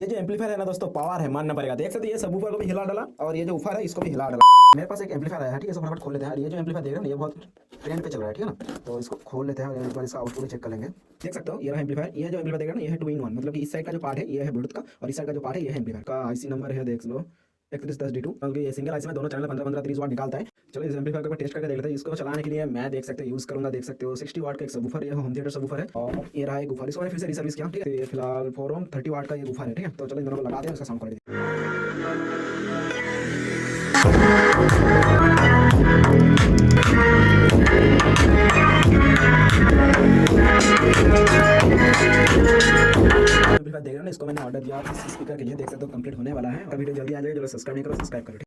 ये जो एम्पलीफायर है ना दोस्तों, पावर है, मानना पड़ेगा। देख सकते हैं ये सबवूफर को भी हिला डाला और ये जो ऊपर है इसको भी हिला डाला। मेरे पास एक एम्पलीफायर आया है, ठीक है, इसको फटाफट खोल लेते हैं। ये जो एम्पलीफायर देख रहे हो ना, ये बहुत ट्रेंड पे चल रहा है, ठीक है ना। तो इसको खोल लेते हैं और एक बार इसका आउटपुट चेक कर लेंगे। देख सकते हो ये रहा एम्पलीफायर। ये जो एम्पलीफायर देख रहे हो ना, ये है 2 in 1, मतलब कि इस साइड का जो पार्ट है ये है ब्लूटूथ का और इस साइड का जो पार्ट है ये है एम्पलीफायर का। आईसी नंबर है, देख लो 3110D2, क्योंकि ये सिंगल आईसी में दोनों चैनल 15-15 30 वाट निकालता है। चलो इस एम्पलीफायर को टेस्ट करके देख लेते हैं। इसको चलाने के लिए मैं देख सकते हो यूज करूंगा, देख सकते हो 60 वाट का एक सबवूफर, ये होम थिएटर सबवूफर है और ये रहा एक ऊपर। इसको मैंने फिर से रिसर्विस किया, ठीक है। ये फिलहाल 4 ohm 30 वाट का ये ऊपर है, ठीक है। तो चलो इन दोनों को लगा दें, इसका साउंड क्वालिटी। एम्पलीफायर देख रहे हो ना, इसको मैंने ऑर्डर दिया इस स्पीकर के लिए, देख सकते हो कंप्लीट होने वाला है और वीडियो जल्दी आ जाएगा। जो सब्सक्राइब नहीं करो सब्सक्राइब करो।